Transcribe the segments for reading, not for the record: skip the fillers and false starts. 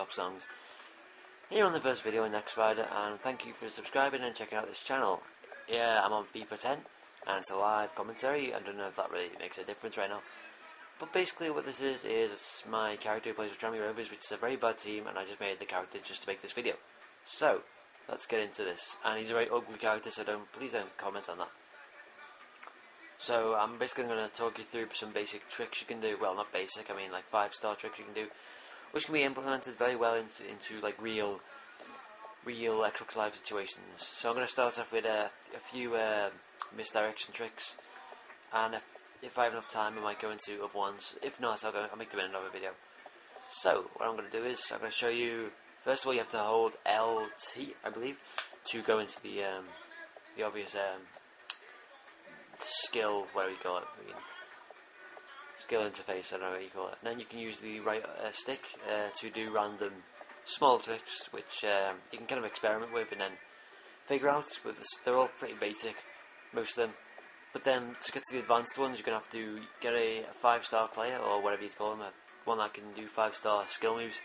top songs here on the first video in Next Rider, and thank you for subscribing and checking out this channel. Yeah, I'm on FIFA 10 and it's a live commentary. I don't know if that really makes a difference right now, but basically what this is it's my character who plays with Tranmere Rovers, which is a very bad team, and I just made the character just to make this video. So let's get into this, and he's a very ugly character, so please don't comment on that. So I'm basically going to talk you through some basic tricks you can do. Well, not basic, I mean like 5-star tricks you can do, which can be implemented very well into like real Xbox Live situations. So I'm going to start off with a few misdirection tricks, and if I have enough time I might go into other ones. If not, I'll make them in another video. So what I'm going to do is I'm going to show you. First of all, you have to hold LT, I believe, to go into the obvious skill, whatever you call it. Skill interface, I don't know what you call it. And then you can use the right stick to do random small tricks, which you can kind of experiment with and then figure out. But they're all pretty basic, most of them. But then to get to the advanced ones, you're going to have to get a 5-star player, or whatever you call them, one that can do 5-star skill moves.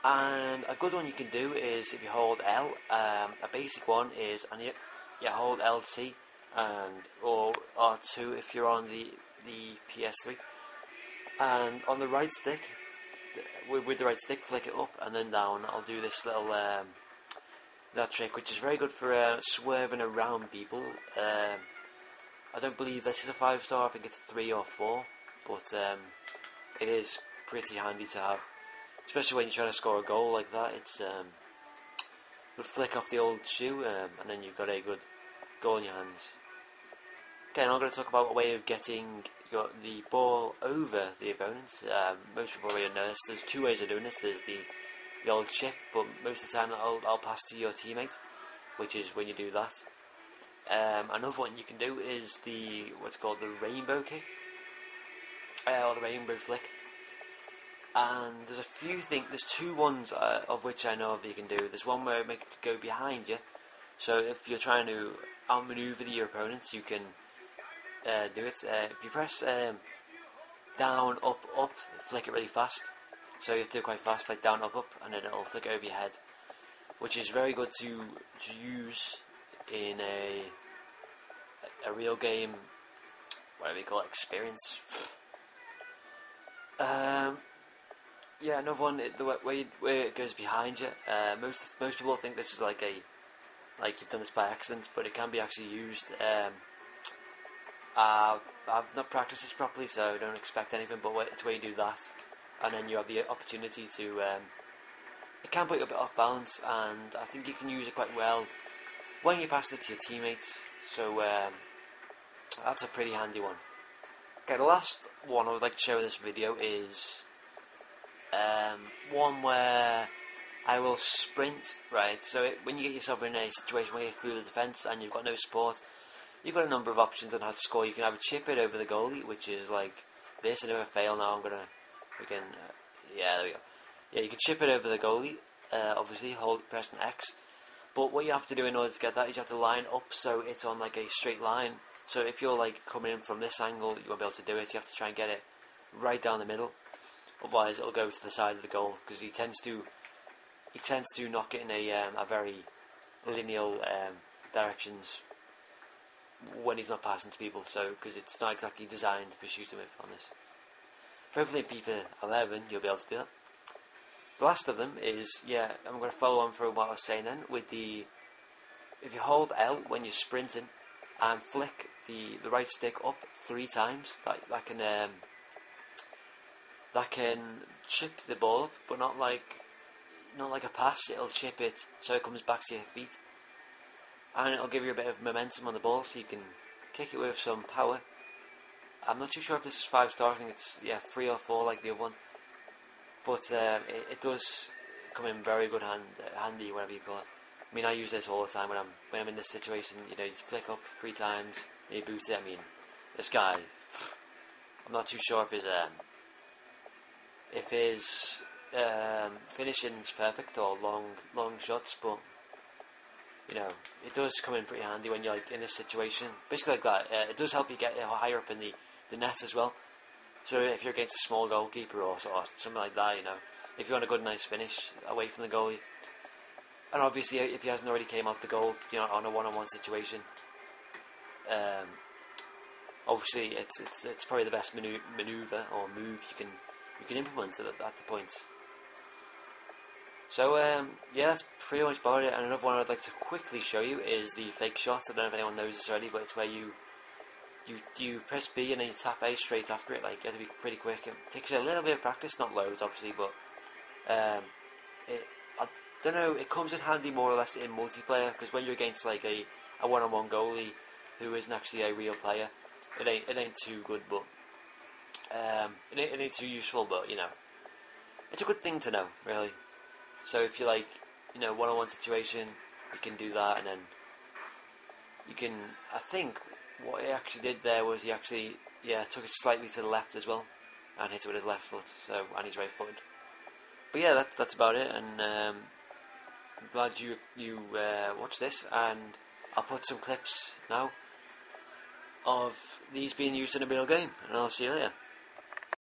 And a good one you can do is if you hold L. A basic one is, and you hold LT or R2 if you're on the PS3, and on the right stick, with the right stick, flick it up and then down. I'll do this little that trick, which is very good for swerving around people. I don't believe this is a 5-star. I think it's 3 or 4, but it is pretty handy to have, especially when you're trying to score a goal like that. It's would flick off the old shoe, and then you've got a good goal in your hands. Okay, now I'm going to talk about a way of getting the ball over the opponents. Most people already know this. There's 2 ways of doing this. There's the old chip, but most of the time I'll pass to your teammate, which is when you do that. Another one you can do is what's called the rainbow kick, or the rainbow flick. And there's 2 ones of which I know of you can do. There's one where it makes it go behind you. So if you're trying to outmaneuver your opponents, you can do it. If you press down, up, flick it really fast. So you have to do it quite fast, like down, up, and then it'll flick over your head, which is very good to use in a real game, whatever you call it, experience. Yeah, another one, the way it goes behind you. Most people think this is like you've done this by accident, but it can be actually used. I've not practiced this properly, so I don't expect anything, but it's where you do that, and then you have the opportunity to. It can put you a bit off balance, and I think you can use it quite well when you pass it to your teammates. So that's a pretty handy one. Okay, the last one I would like to show in this video is one where I will sprint, right? So when you get yourself in a situation where you're through the defence and you've got no support, you've got a number of options on how to score. You can either chip it over the goalie, which is like this, and if I fail now yeah, there we go. Yeah, you can chip it over the goalie, obviously, pressing X. But what you have to do in order to get that is you have to line up so it's on like a straight line. So if you're like coming in from this angle, you won't be able to do it. You have to try and get it right down the middle. Otherwise, it'll go to the side of the goal, because he tends to knock it in a very linear directions when he's not passing to people. So because it's not exactly designed for shooting with on this. Hopefully in FIFA 11 you'll be able to do that. The last of them is, I'm going to follow on from what I was saying then, with if you hold L when you're sprinting and flick the right stick up 3 times, that can chip the ball up, but not like a pass. It'll chip it so it comes back to your feet, and it'll give you a bit of momentum on the ball, so you can kick it with some power. I'm not too sure if this is 5-star. I think it's 3 or 4 like the other one, but it does come in very good handy, whatever you call it. I mean, I use this all the time when I'm in this situation. You flick up 3 times, and you boot it. I mean, this guy, I'm not too sure if his finishing's perfect or long shots, but it does come in pretty handy when you're like in this situation. Basically like that. It does help you get higher up in the net as well. So if you're against a small goalkeeper or something like that, if you want a good nice finish away from the goalie. And obviously, if he hasn't already came out the goal, on a one-on-one situation, obviously it's probably the best maneuver or move you can implement at the points. So yeah, that's pretty much about it. And another one I'd like to quickly show you is the fake shot. I don't know if anyone knows this already, but it's where you press B and then you tap A straight after it. Like, you have to be pretty quick. It takes a little bit of practice, not loads obviously, but I don't know. It comes in handy more or less in multiplayer, because when you're against like a one-on-one goalie who isn't actually a real player, it ain't too good, but it ain't too useful. But it's a good thing to know, really. So if you like, one-on-one situation, you can do that, and then you can. I think what he actually did there was he actually took it slightly to the left as well, and hit it with his left foot. So, and he's right-footed. But yeah, that's about it, and I'm glad you watched this, and I'll put some clips now of these being used in a real game, and I'll see you later.